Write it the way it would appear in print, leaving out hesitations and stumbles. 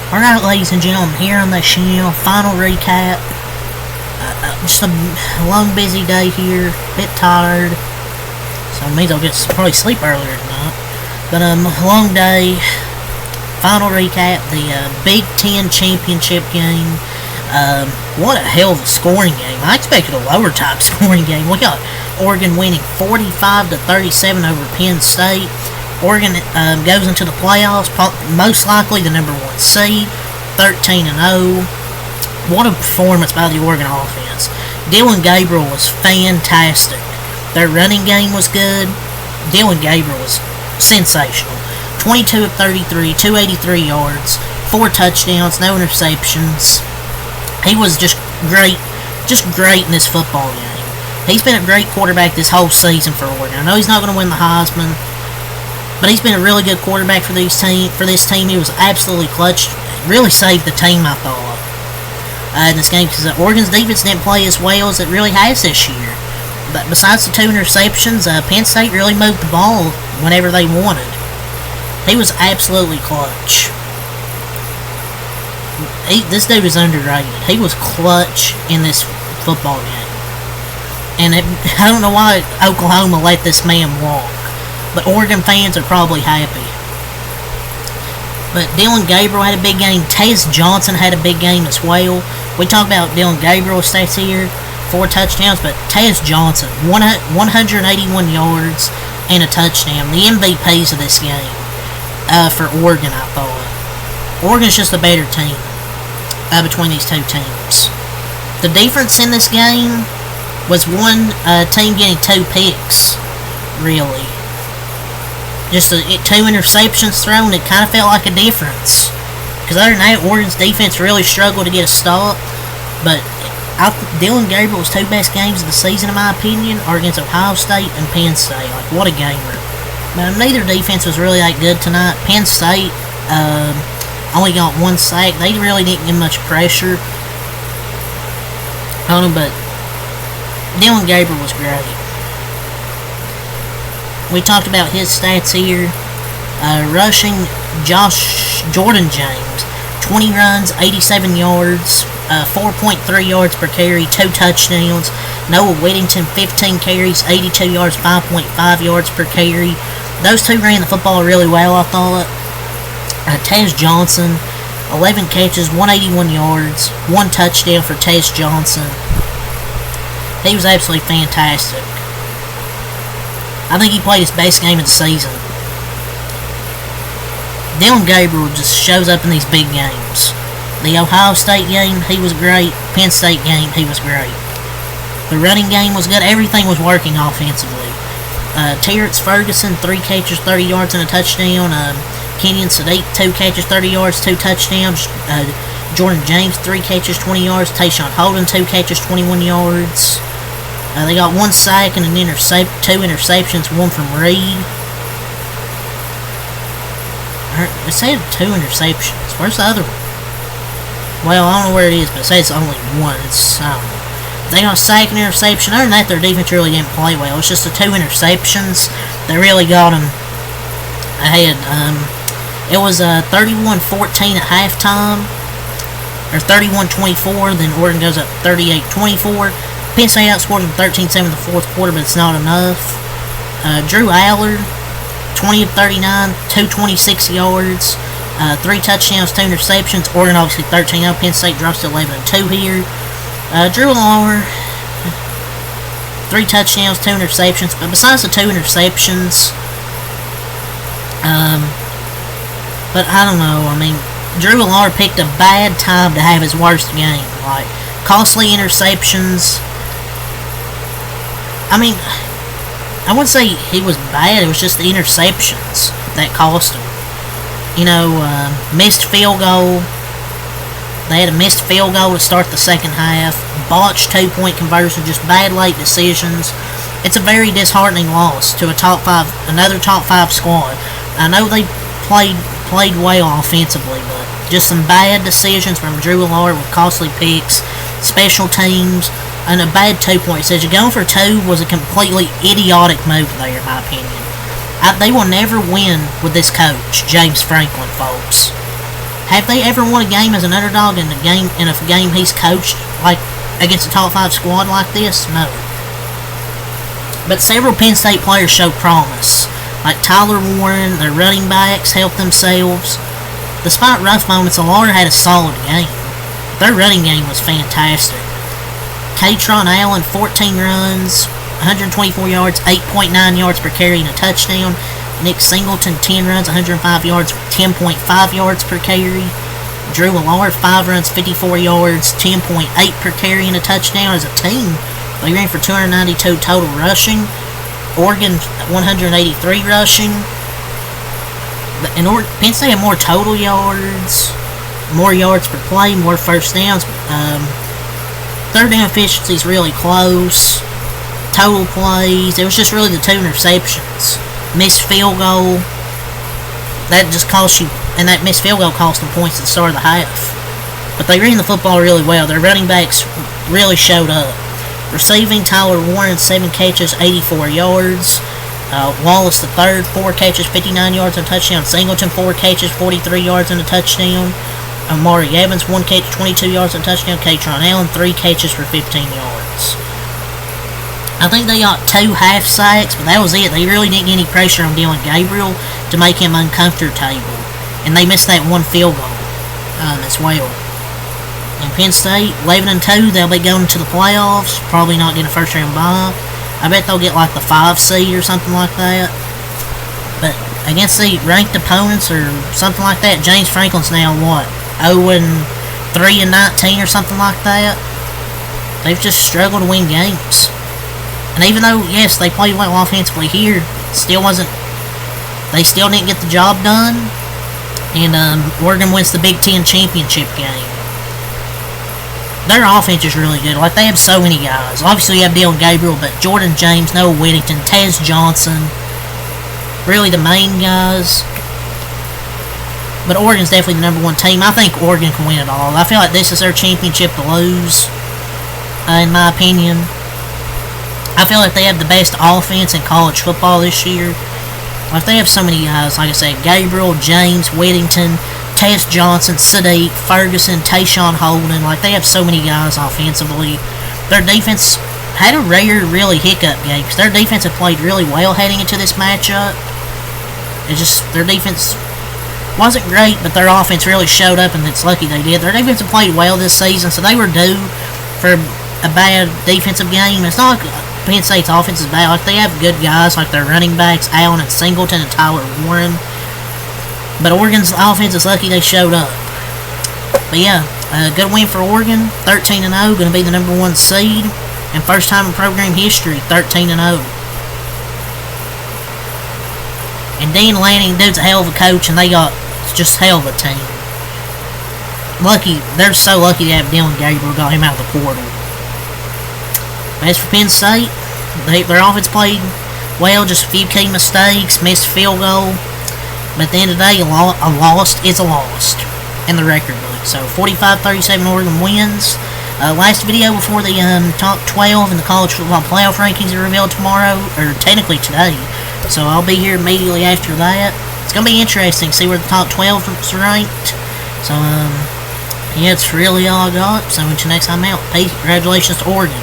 Alright, ladies and gentlemen, here on the channel, final recap. Just a long, busy day here, bit tired, so it means I'll probably sleep earlier tonight. But long day, final recap, the Big Ten championship game. What a hell of a scoring game. I expected a lower type scoring game. We got Oregon winning 45-37 over Penn State. Oregon goes into the playoffs, most likely the number 1 seed, 13-0. What a performance by the Oregon offense. Dylan Gabriel was fantastic. Their running game was good. Dylan Gabriel was sensational. 22 of 33, 283 yards, 4 touchdowns, no interceptions. He was just great in this football game. He's been a great quarterback this whole season for Oregon. I know he's not going to win the Heisman, but he's been a really good quarterback for this team. He was absolutely clutch. Really saved the team, I thought, in this game, because Oregon's defense didn't play as well as it really has this year. But besides the 2 interceptions, Penn State really moved the ball whenever they wanted. He was absolutely clutch. This dude is underrated. He was clutch in this football game. And I don't know why Oklahoma let this man walk. But Oregon fans are probably happy. But Dylan Gabriel had a big game. Tez Johnson had a big game as well. We talk about Dylan Gabriel's stats here, 4 touchdowns, but Tez Johnson, 181 yards and a touchdown. The MVPs of this game for Oregon, I thought. Oregon's just a better team between these two teams. The difference in this game was one team getting 2 picks, really. Just 2 interceptions thrown, it kind of felt like a difference. Because other than that, Oregon's defense really struggled to get a stop. But Dylan Gabriel's 2 best games of the season, in my opinion, are against Ohio State and Penn State. Like, what a gamer. But neither defense was really that good tonight. Penn State only got 1 sack. They really didn't get much pressure on them, but Dylan Gabriel was great. We talked about his stats here. Rushing, Jordan James, 20 runs, 87 yards, 4.3 yards per carry, 2 touchdowns. Noah Whittington, 15 carries, 82 yards, 5.5 yards per carry. Those 2 ran the football really well, I thought. Tez Johnson, 11 catches, 181 yards, 1 touchdown for Tez Johnson. He was absolutely fantastic. I think he played his best game of the season. Dylan Gabriel just shows up in these big games. The Ohio State game, he was great. Penn State game, he was great. The running game was good. Everything was working offensively. Terrence Ferguson, 3 catches, 30 yards and a touchdown. Kenyon Sadiq, 2 catches, 30 yards, 2 touchdowns. Jordan James, 3 catches, 20 yards. Tayshawn Holden, 2 catches, 21 yards. They got 1 sack and 2 interceptions, 1 from Reed. It said 2 interceptions. Where's the other one? Well, I don't know where it is, but it says only 1. They got a sack and interception. Other than that, their defense really didn't play well. It's just the 2 interceptions that really got them ahead. It was 31-14 at halftime, or 31-24. Then Oregon goes up 38-24. Penn State outscored them 13-7 in the 4th quarter, but it's not enough. Drew Allard, 20 of 39, 226 yards, 3 touchdowns, 2 interceptions. Oregon obviously 13-0. Penn State drops to 11-2 here. Drew Allard, 3 touchdowns, 2 interceptions. But besides the 2 interceptions, but I don't know. I mean, Drew Allard picked a bad time to have his worst game. Like, costly interceptions. I mean, I wouldn't say he was bad. It was just the interceptions that cost him. You know, missed field goal. They had a missed field goal to start the second half. Botched 2-point conversion. Just bad late decisions. It's a very disheartening loss to another top 5 squad. I know they played well offensively, but just some bad decisions from Drew Allard with costly picks, special teams, and a bad 2-point decision. Going for 2 was a completely idiotic move there, in my opinion. They will never win with this coach, James Franklin, folks. Have they ever won a game as an underdog in a game he's coached, like against a top 5 squad like this? No. But several Penn State players showed promise, like Tyler Warren. Their running backs helped themselves. Despite rough moments, Lawler had a solid game. Their running game was fantastic. Katron Allen, 14 runs, 124 yards, 8.9 yards per carry and a touchdown. Nick Singleton, 10 runs, 105 yards, 10.5 yards per carry. Drew Allard, 5 runs, 54 yards, 10.8 per carry and a touchdown. As a team, they ran for 292 total rushing. Oregon, 183 rushing. And Penn State had more total yards, more yards per play, more first downs. Third down efficiency is really close. Total plays, it was just really the 2 interceptions. Missed field goal, that just cost you, and that missed field goal cost them points at the start of the half. But they ran the football really well. Their running backs really showed up. Receiving, Tyler Warren, 7 catches, 84 yards. Wallace the third, 4 catches, 59 yards and a touchdown. Singleton, 4 catches, 43 yards and a touchdown. Amari Evans, 1 catch, 22 yards and a touchdown. Katron Allen, 3 catches for 15 yards. I think they got 2 half sacks, but that was it. They really didn't get any pressure on Dylan Gabriel to make him uncomfortable. And they missed that 1 field goal as well. And Penn State, 11-2, they'll be going to the playoffs. Probably not getting a first round bye. I bet they'll get like the 5 seed or something like that. But against the ranked opponents or something like that, James Franklin's now what? 0-3-19 or something like that. They've just struggled to win games. And even though, yes, they played well offensively here, they still didn't get the job done. And Oregon wins the Big Ten championship game. Their offense is really good. Like, they have so many guys. Obviously, you have Dylan Gabriel, but Jordan James, Noah Whittington, Tez Johnson, really the main guys. But Oregon's definitely the #1 team. I think Oregon can win it all. I feel like this is their championship to lose, in my opinion. I feel like they have the best offense in college football this year. Like, they have so many guys, like I said, Gabriel, James, Whittington, Tess Johnson, Sadiq, Ferguson, Tayshawn Holden. Like, they have so many guys offensively. Their defense had a rare, really hiccup game, because their defense had played really well heading into this matchup. Their defense wasn't great, but their offense really showed up, and it's lucky they did. Their defense had played well this season, so they were due for a bad defensive game. It's not like Penn State's offense is bad. Like, they have good guys, like their running backs, Allen and Singleton and Tyler Warren. But Oregon's offense is lucky they showed up. But yeah, good win for Oregon. 13-0, going to be the #1 seed. And first time in program history, 13-0. And Dean Lanning, dude's a hell of a coach, and they got just hell of a team. They're so lucky to have Dylan Gabriel, got him out of the portal. As for Penn State, their offense played well, just a few key mistakes, missed field goal. But at the end of the day, a loss is a loss in the record book. So 45-37 Oregon wins. Last video before the top 12 in the college football playoff rankings are revealed tomorrow, or technically today. So I'll be here immediately after that. It's going to be interesting to see where the top 12 is ranked. So, yeah, it's really all I got. So until next time out, peace. Congratulations to Oregon.